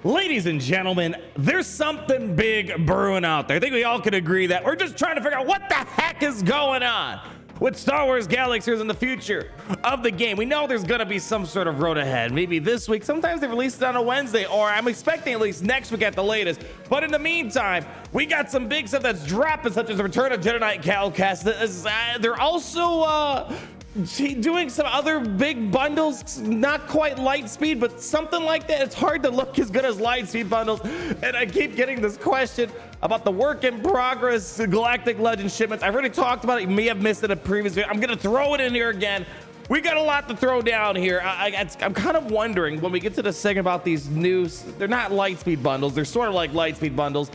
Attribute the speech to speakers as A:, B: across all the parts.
A: Ladies and gentlemen, there's something big brewing out there. I think we all can agree that we're just trying to figure out what the heck is going on with Star Wars Galaxies in the future of the game. We know there's gonna be some sort of road ahead, maybe this week. Sometimes they release it on a Wednesday, or I'm expecting at least next week at the latest. But in the meantime, we got some big stuff that's dropping, such as the return of Jedi Knight Calcast. They're also doing some other big bundles, not quite light speed, but something like that. It's hard to look as good as light speed bundles, and I keep getting this question about the work in progress Galactic Legend shipments. I've already talked about it. You may have missed it in a previous video. I'm gonna throw it in here again. We got a lot to throw down here. I'm kind of wondering when we get to the segment about these news, they're not light speed bundles, they're sort of like light speed bundles.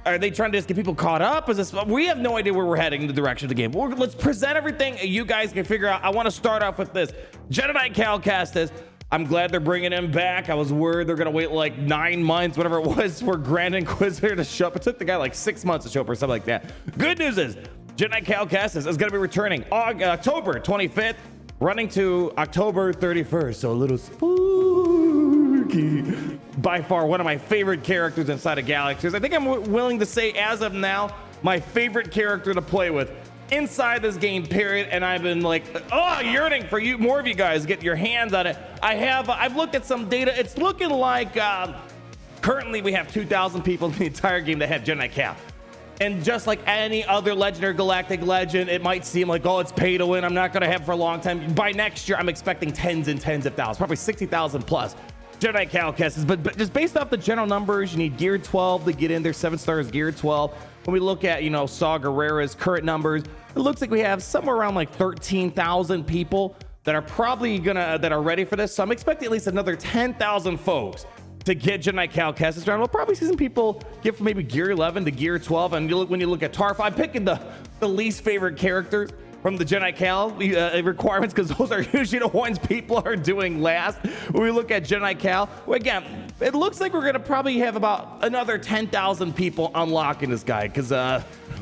A: Are they trying to just get people caught up? Is this? We have no idea where we're heading in the direction of the game. Let's present everything you guys can figure out. I want to start off with this. Jedi Knight Calcast. I'm glad they're bringing him back. I was worried they're going to wait like 9 months, whatever it was, for Grand Inquisitor to show up. It took the guy like 6 months to show up or something like that. Good news is Jedi Knight Calcast is going to be returning October 25th, running to October 31st. So a little spooky. By far one of my favorite characters inside of Galaxies. I think I'm willing to say, as of now, my favorite character to play with inside this game, period. And I've been like, yearning for you, more of you guys get your hands on it. I've looked at some data. It's looking like currently we have 2,000 people in the entire game that have Jedi Knight Cal. And just like any other legend or galactic legend, it might seem like, oh, it's pay to win, I'm not gonna have for a long time. By next year, I'm expecting tens and tens of thousands, probably 60,000 plus Jedi Knight Calcast. But just based off the general numbers, you need gear 12 to get in there. 7 stars gear 12. When we look at, Saw Gerrera's current numbers, it looks like we have somewhere around like 13,000 people that are probably that are ready for this. So I'm expecting at least another 10,000 folks to get Jedi Knight Calcast around. We'll probably see some people get from maybe gear 11 to gear 12. And when you look at Tarf, I'm picking the least favorite characters from the Jedi Cal requirements, because those are usually the ones people are doing last. When we look at Jedi Cal, again, it looks like we're gonna probably have about another 10,000 people unlocking this guy, because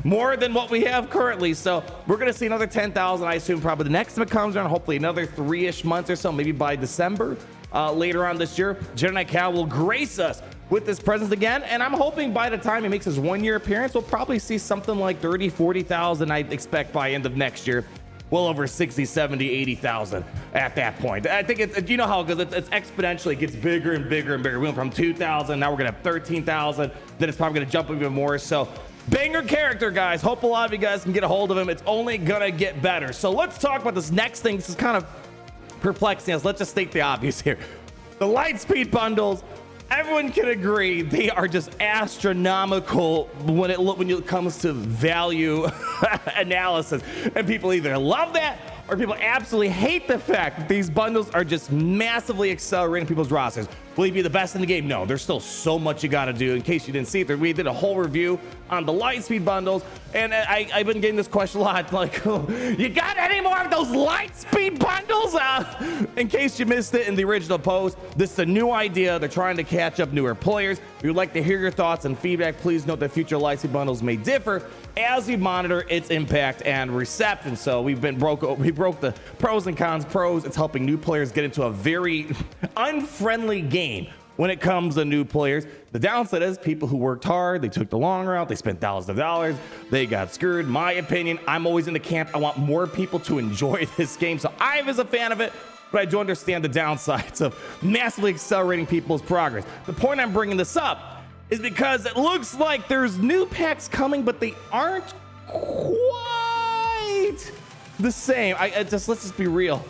A: more than what we have currently. So we're gonna see another 10,000. I assume probably the next one comes around, hopefully another 3-ish months or so, maybe by December. Later on this year, Jedi Knight Cal will grace us with this presence again, and I'm hoping by the time he makes his 1-year appearance, we'll probably see something like 30, 40,000. I expect by end of next year, well over 60, 70, 80,000 at that point. I think it's, you know how it goes, it's exponentially, it gets bigger and bigger and bigger. We went from 2,000, now we're gonna have 13,000, then it's probably gonna jump even more. So banger character, guys. Hope a lot of you guys can get a hold of him. It's only gonna get better. So let's talk about this next thing. This is kind of perplexing us. Let's just state the obvious here. The light speed bundles, everyone can agree they are just astronomical when it comes to value analysis, and people either love that or people absolutely hate the fact that these bundles are just massively accelerating people's rosters. Will he be the best in the game? No, there's still so much you got to do. In case you didn't see it, we did a whole review on the lightspeed bundles, and I've been getting this question a lot, like, oh, you got any more of those lightspeed bundles? In case you missed it in the original post, this is a new idea. They're trying to catch up newer players. We would like to hear your thoughts and feedback. Please note that future lightspeed bundles may differ as we monitor its impact and reception. So we broke the pros and cons. Pros, it's helping new players get into a very unfriendly game when it comes to new players. The downside is people who worked hard, they took the long route, they spent thousands of dollars, they got screwed. My opinion, I'm always in the camp, I want more people to enjoy this game. So I was a fan of it, but I do understand the downsides of massively accelerating people's progress. The point I'm bringing this up is because it looks like there's new packs coming, but they aren't quite the same. Let's just be real.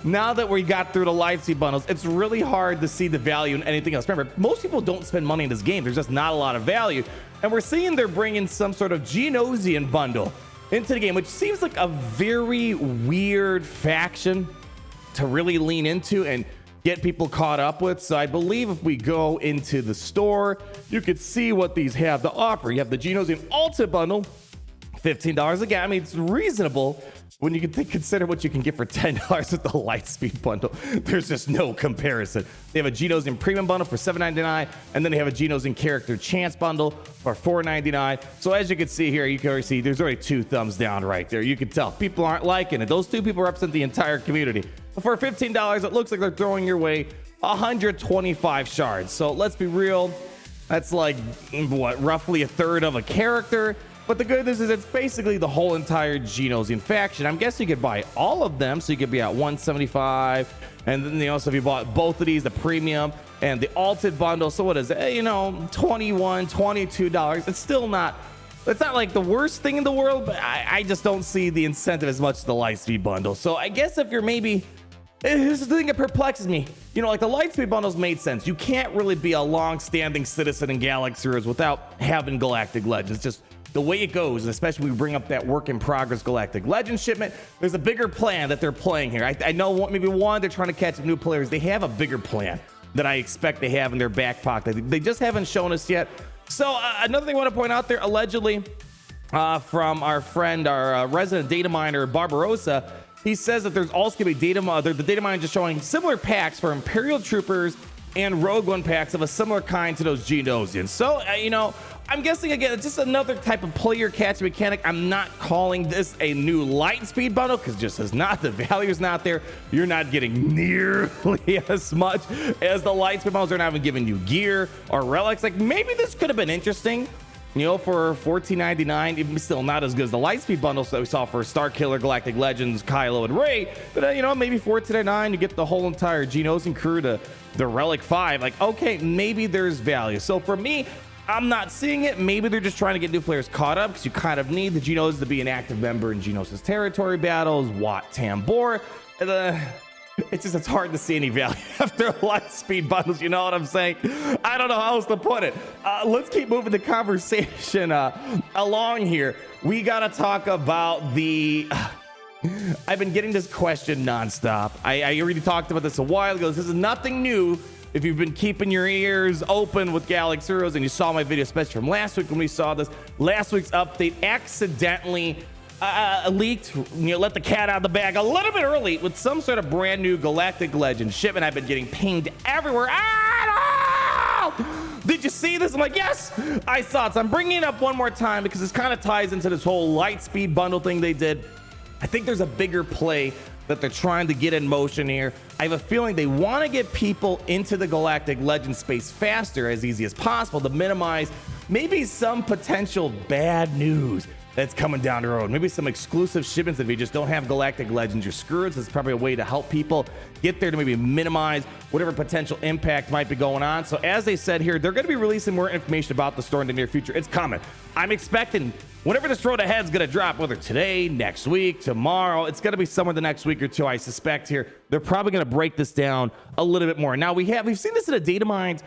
A: Now that we got through the lightspeed bundles, it's really hard to see the value in anything else. Remember, most people don't spend money in this game. There's just not a lot of value. And we're seeing they're bringing some sort of Geonosian bundle into the game, which seems like a very weird faction to really lean into and get people caught up with. So I believe if we go into the store, you could see what these have to offer. You have the Geonosian Ultimate bundle, $15 again. I mean, it's reasonable when you can consider what you can get for $10 with the lightspeed bundle. There's just no comparison. They have a Geonosian Premium bundle for $7.99, and then they have a Geonosian Character Chance bundle for $4.99. So as you can see here, you can already see there's already 2 thumbs down right there. You can tell people aren't liking it. Those 2 people represent the entire community. But for $15, it looks like they're throwing your way 125 shards. So let's be real, that's like what, roughly a third of a character. But the good news is it's basically the whole entire Genosian faction. I'm guessing you could buy all of them, so you could be at 175. And then also if you bought both of these, the premium and the alted bundle, so what is it, you know, $21, $22. It's still not, it's not like the worst thing in the world, but I just don't see the incentive as much as the Lightspeed bundle. So I guess if you're maybe, here's the thing that perplexes me. You know, like the Lightspeed bundles made sense. You can't really be a long-standing citizen in Galaxy Heroes without having Galactic Legends. Just the way it goes, and especially when we bring up that work-in-progress Galactic Legends shipment, there's a bigger plan that they're playing here. I know maybe one, they're trying to catch new players. They have a bigger plan that I expect they have in their back pocket. They just haven't shown us yet. So another thing I want to point out there, allegedly from our friend, our resident data miner, Barbarossa, he says that there's also going to be the data mine just showing similar packs for Imperial Troopers and Rogue One packs of a similar kind to those Genosians. So, you know, I'm guessing, again, it's just another type of player catch mechanic. I'm not calling this a new Lightspeed bundle because just is not. The value's not there. You're not getting nearly as much as the Lightspeed bundles. They're not even giving you gear or relics. Like, maybe this could have been interesting, you know, for $14.99. Even still not as good as the Lightspeed bundles that we saw for Starkiller, Galactic Legends, Kylo, and Rey. But, you know, maybe $14.99, you get the whole entire Genosian crew to the Relic 5. Like, okay, maybe there's value. So for me, I'm not seeing it. Maybe they're just trying to get new players caught up because you kind of need the Genos to be an active member in Genos' territory battles, Wat Tambor. It's hard to see any value after Lightspeed bundles, you know what I'm saying? I don't know how else to put it. Let's keep moving the conversation along here. We got to talk about the... I've been getting this question nonstop. I already talked about this a while ago. This is nothing new. If you've been keeping your ears open with Galaxy Heroes and you saw my video, especially from last week when we saw this, last week's update accidentally leaked, you know, let the cat out of the bag a little bit early with some sort of brand new Galactic Legend shipment. I've been getting pinged everywhere. Did you see this? I'm like, yes, I saw it. So I'm bringing it up one more time because this kind of ties into this whole Lightspeed bundle thing they did. I think there's a bigger play that they're trying to get in motion here. I have a feeling they want to get people into the Galactic Legend space faster, as easy as possible, to minimize maybe some potential bad news that's coming down the road. Maybe some exclusive shipments. If you just don't have Galactic Legends, you're screwed. So it's probably a way to help people get there to maybe minimize whatever potential impact might be going on. So as they said here, they're going to be releasing more information about the store in the near future. It's coming. I'm expecting whenever this road ahead is going to drop, whether today, next week, tomorrow, it's going to be somewhere the next week or two, I suspect here. They're probably going to break this down a little bit more. Now, we've seen this in the data mines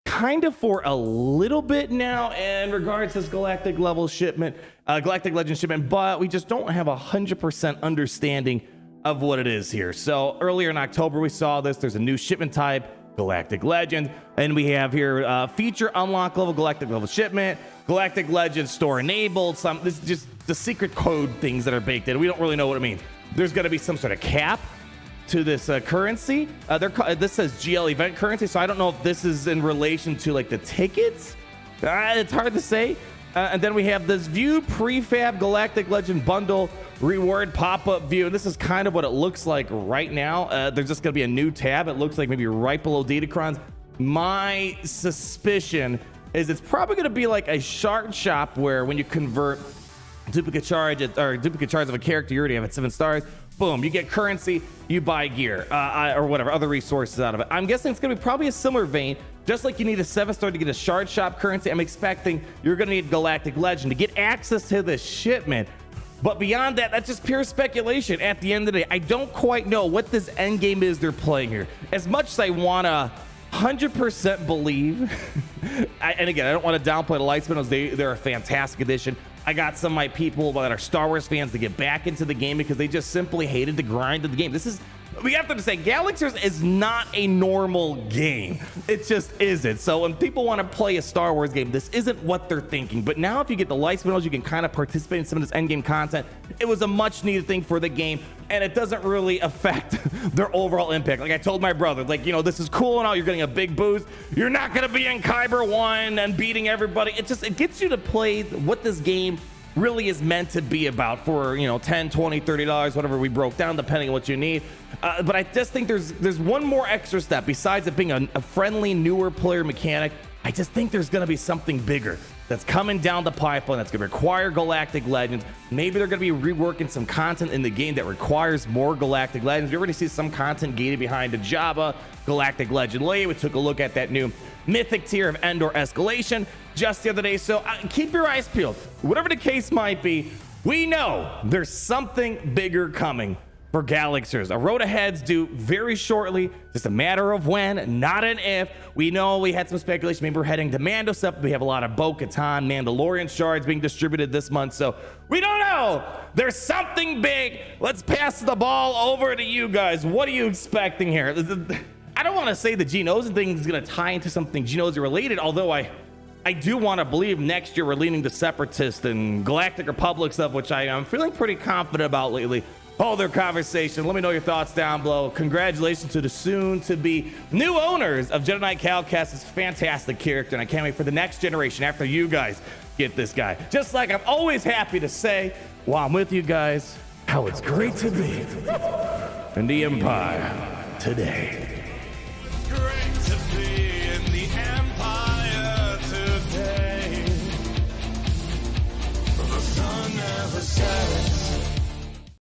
A: kind of for a little bit now in regards to this Galactic level shipment, Galactic Legend shipment, but we just don't have 100% understanding of what it is here. So earlier in October, we saw this. There's a new shipment type, Galactic Legend, and we have here feature unlock level Galactic level shipment, Galactic Legend store enabled. This is just the secret code things that are baked in. We don't really know what it means. There's going to be some sort of cap to this currency. This says GL event currency, so I don't know if this is in relation to like the tickets. It's hard to say. And then we have this view prefab Galactic Legend bundle reward pop-up view. And this is kind of what it looks like right now. There's just going to be a new tab. It looks like maybe right below Datacrons. My suspicion is it's probably going to be like a shard shop where when you convert duplicate charge of a character you already have at 7 stars, boom, you get currency, you buy gear or whatever other resources out of it. I'm guessing it's going to be probably a similar vein. Just like you need a 7-star to get a shard shop currency, I'm expecting you're going to need Galactic Legend to get access to this shipment. But beyond that, that's just pure speculation at the end of the day. I don't quite know what this end game is they're playing here. As much as I want to 100% believe, and again, I don't want to downplay the Lightspeed. They're a fantastic addition. I got some of my people that are Star Wars fans to get back into the game because they just simply hated the grind of the game. We have to say, Galaxy is not a normal game. It just isn't. So when people want to play a Star Wars game, this isn't what they're thinking. But now if you get the Lightspeed, you can kind of participate in some of this endgame content. It was a much needed thing for the game, and it doesn't really affect their overall impact. Like I told my brother, like, you know, this is cool and all, you're getting a big boost. You're not going to be in Kyber 1 and beating everybody. It gets you to play what this game really is meant to be about for, you know, $10, $20, $30, whatever we broke down, depending on what you need. But I just think there's one more extra step besides it being a friendly, newer player mechanic. I just think there's going to be something bigger that's coming down the pipeline that's going to require Galactic Legends. Maybe they're going to be reworking some content in the game that requires more Galactic Legends. We're going to see some content gated behind the Java Galactic Legend layer. We took a look at that new Mythic tier of Endor Escalation just the other day. So keep your eyes peeled. Whatever the case might be, we know there's something bigger coming for Galaxers. A road ahead's due very shortly, just a matter of when, not an if. We know we had some speculation, maybe we're heading to Mando stuff. We have a lot of Bo-Katan, Mandalorian shards being distributed this month, so we don't know. There's something big. Let's pass the ball over to you guys. What are you expecting here? I don't want to say the Geonosian thing is going to tie into something Geonosian related, although I do want to believe next year we're leaning to Separatist and Galactic Republic stuff, which I am feeling pretty confident about lately. Hold their conversation. Let me know your thoughts down below. Congratulations to the soon-to-be new owners of Jedi Knight Calcast. This fantastic character, and I can't wait for the next generation after you guys get this guy. Just like I'm always happy to say, while I'm with you guys, how it's great to be in the Empire today.
B: Great to be